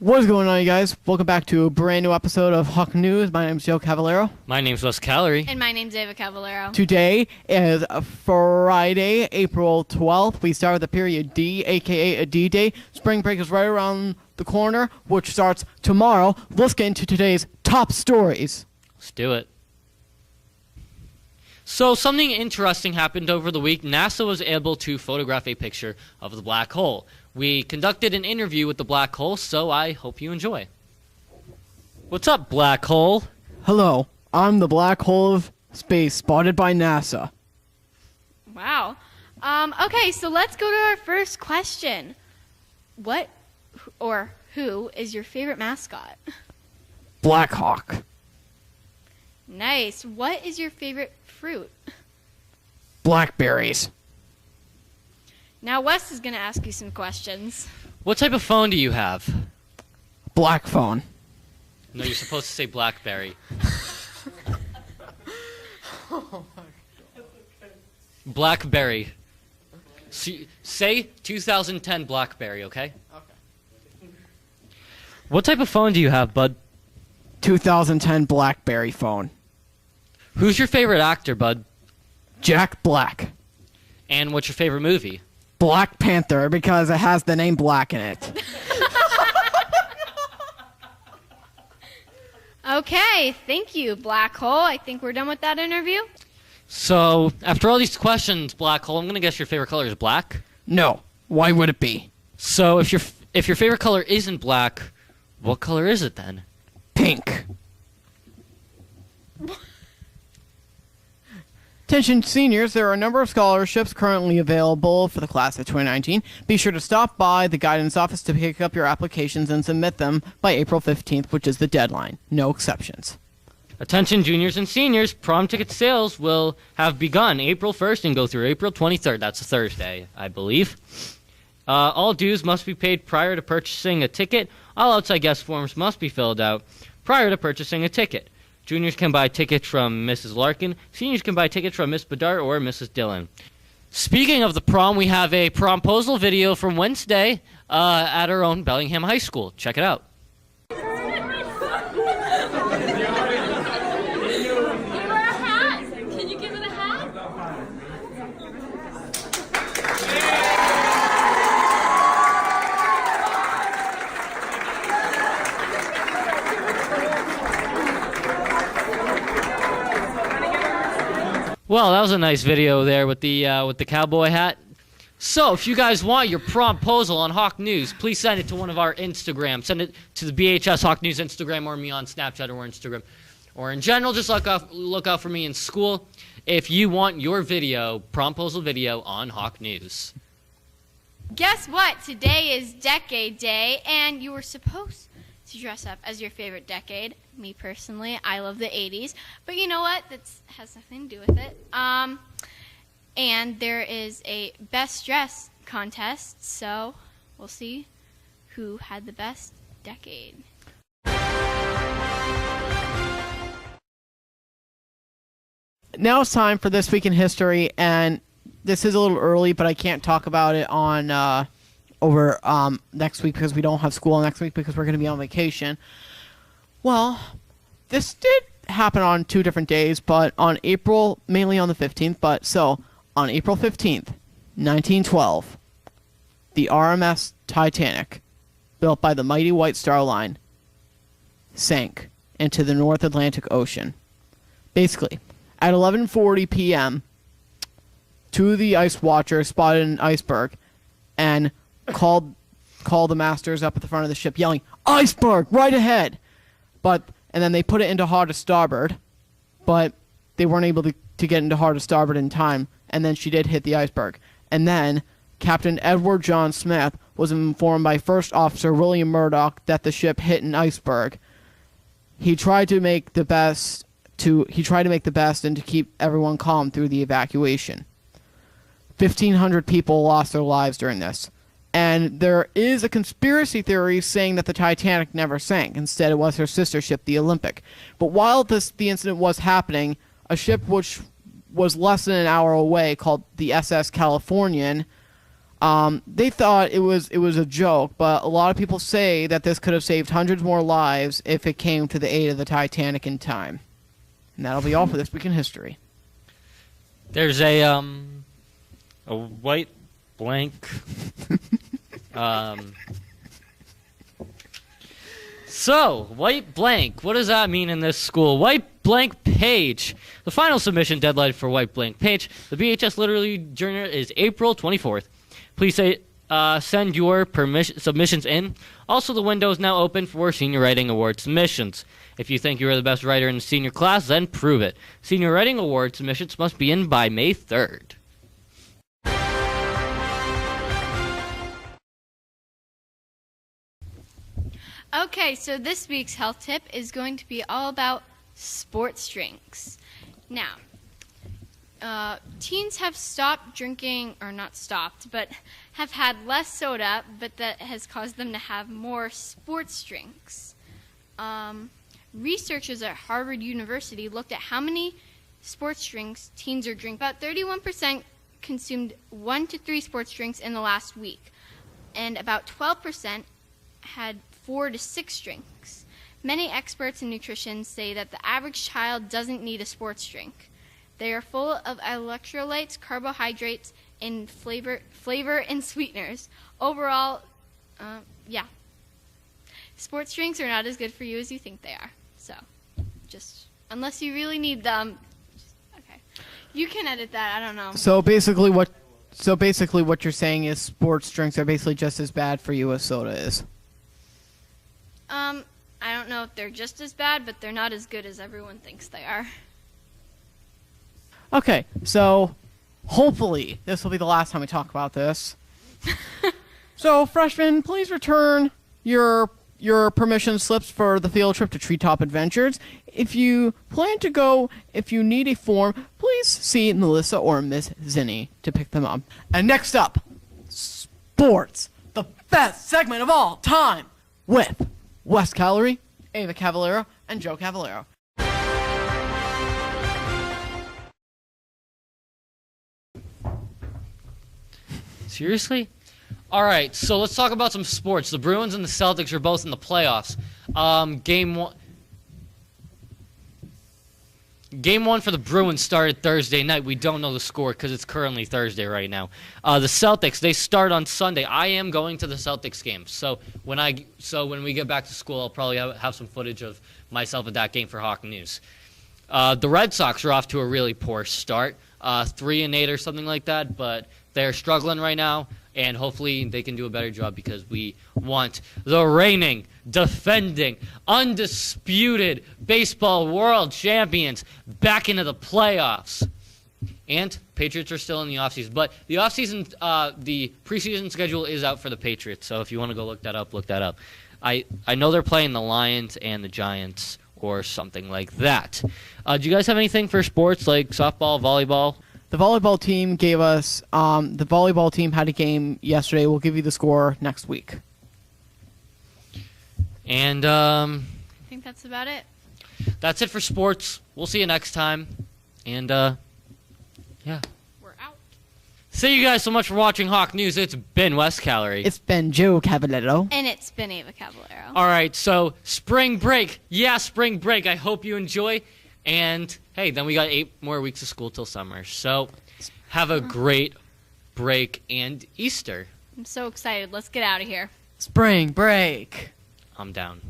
What is going on, you guys? Welcome back to a brand new episode of Hawk News. My name is Joe Cavallero. My name's Wes Calorie. And my name's Ava Cavallero. Today is Friday, April 12th. We start with the period D, aka a D-Day. Spring break is right around the corner, which starts tomorrow. Let's get into today's top stories. Let's do it. So something interesting happened over the week. NASA was able to photograph a picture of the black hole. We conducted an interview with the black hole, so I hope you enjoy. What's up, black hole? Hello, I'm the black hole of space spotted by NASA. Wow. Okay, so let's go to our first question. What or who is your favorite mascot? Black Hawk. Nice. What is your favorite fruit? Blackberries. Now Wes is going to ask you some questions. What type of phone do you have? Black phone. No, you're supposed to say BlackBerry. BlackBerry. Say 2010 BlackBerry, okay? Okay. What type of phone do you have, bud? 2010 Blackberry phone. Who's your favorite actor, bud? Jack Black. And what's your favorite movie? Black Panther, because it has the name Black in it. Okay, thank you, Black Hole. I think we're done with that interview. So, after all these questions, black hole, I'm going to guess your favorite color is black? No. Why would it be? So, if your favorite color isn't black, what color is it then? Pink. Attention seniors, there are a number of scholarships currently available for the class of 2019. Be sure to stop by the guidance office to pick up your applications and submit them by April 15th, which is the deadline. No exceptions. Attention juniors and seniors, prom ticket sales will have begun April 1st and go through April 23rd. That's a Thursday, I believe. All dues must be paid prior to purchasing a ticket. All outside guest forms must be filled out prior to purchasing a ticket. Juniors can buy tickets from Mrs. Larkin. Seniors can buy tickets from Miss Bedard or Mrs. Dillon. Speaking of the prom, we have a promposal video from Wednesday at our own Bellingham High School. Check it out. Can you give her the hat? Well, that was a nice video there with the cowboy hat. So, if you guys want your promposal on Hawk News, please send it to one of our Instagrams. Send it to the BHS Hawk News Instagram or me on Snapchat or Instagram. Or in general, just look out for me in school if you want your promposal video on Hawk News. Guess what? Today is Decade Day, and you were supposed to dress up as your favorite decade. Me personally, I love the 80s, but you know what? That has nothing to do with it. And there is a best dress contest, so we'll see who had the best decade. Now it's time for This Week in History, and this is a little early, but I can't talk about it on over next week because we don't have school next week because we're going to be on vacation. Well, this did happen on two different days, but mainly on the 15th, on April 15th, 1912, the RMS Titanic, built by the mighty White Star Line, sank into the North Atlantic Ocean. Basically, at 11:40 p.m., two of the ice watchers spotted an iceberg and called the masters up at the front of the ship, yelling, "Iceberg, right ahead!" And then they put it into hard to starboard, but they weren't able to get into hard to starboard in time, and then she did hit the iceberg. And then Captain Edward John Smith was informed by First Officer William Murdoch that the ship hit an iceberg. He tried to make the best and to keep everyone calm through the evacuation. 1,500 people lost their lives during this. And there is a conspiracy theory saying that the Titanic never sank. Instead, it was her sister ship, the Olympic. But while the incident was happening, a ship which was less than an hour away, called the SS Californian, They thought it was a joke, but a lot of people say that this could have saved hundreds more lives if it came to the aid of the Titanic in time. And that'll be all for this week in history. There's a white blank. So, white blank, what does that mean in this school? White blank page. The final submission deadline for white blank page, the BHS Literary Journal, is April 24th. Please send your submissions in. Also, the window is now open for Senior Writing Award submissions. If you think you are the best writer in the senior class, then prove it. Senior Writing Award submissions must be in by May 3rd. Okay, so this week's health tip is going to be all about sports drinks. Now, teens have stopped drinking, or not stopped, but have had less soda, but that has caused them to have more sports drinks. Researchers at Harvard University looked at how many sports drinks teens are drinking. About 31% consumed 1 to 3 sports drinks in the last week, and about 12% had 4 to 6 drinks. Many experts in nutrition say that the average child doesn't need a sports drink. They are full of electrolytes, carbohydrates, and flavor and sweeteners. Overall, sports drinks are not as good for you as you think they are. So, just unless you really need them, okay. You can edit that. I don't know. So basically, what you're saying is sports drinks are basically just as bad for you as soda is. I don't know if they're just as bad, but they're not as good as everyone thinks they are. Okay, so hopefully this will be the last time we talk about this. So, freshmen, please return your permission slips for the field trip to Treetop Adventures. If you plan to go, if you need a form, please see Melissa or Miss Zinni to pick them up. And next up, sports, the best segment of all time, with Wes Calorie, Ava Cavallero, and Joe Cavallero. Seriously? All right, so let's talk about some sports. The Bruins and the Celtics are both in the playoffs. Game one for the Bruins started Thursday night. We don't know the score because it's currently Thursday right now. The Celtics, they start on Sunday. I am going to the Celtics game. So when we get back to school, I'll probably have some footage of myself at that game for Hawk News. The Red Sox are off to a really poor start, 3-8 or something like that, but they're struggling right now, and hopefully they can do a better job because we want the reigning, defending, undisputed baseball world champions back into the playoffs. And Patriots are still in the offseason. But the offseason, the preseason schedule is out for the Patriots, so if you want to go look that up, look that up. I know they're playing the Lions and the Giants or something like that. Do you guys have anything for sports like softball, volleyball? The volleyball team gave us, the volleyball team had a game yesterday. We'll give you the score next week. And I think that's about it. That's it for sports. We'll see you next time. And, yeah. We're out. Thank you guys so much for watching Hawk News. It's been Wes Calorie. It's been Joe Cavallero. And it's been Ava Cavallero. All right, so spring break. Yeah, spring break. I hope you enjoy. And, hey, then we got 8 more weeks of school till summer. So have a great break and Easter. I'm so excited. Let's get out of here. Spring break. I'm down.